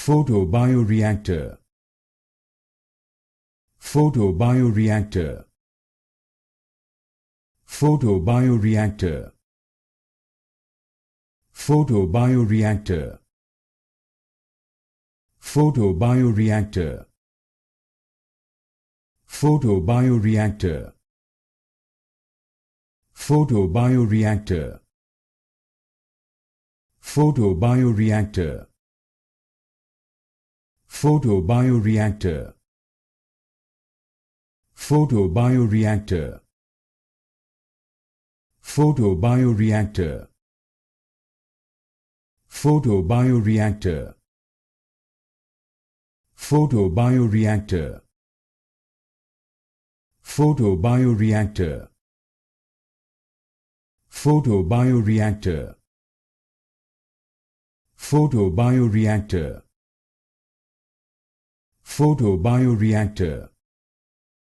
Photobioreactor. Photobioreactor. Photobioreactor. Photobioreactor. Photobioreactor. Photobioreactor. Photobioreactor. Photobioreactor. Photobioreactor. Photobioreactor. Photobioreactor. Photobioreactor. Photobioreactor. Photobioreactor. Photobioreactor. Photobioreactor. Photobioreactor.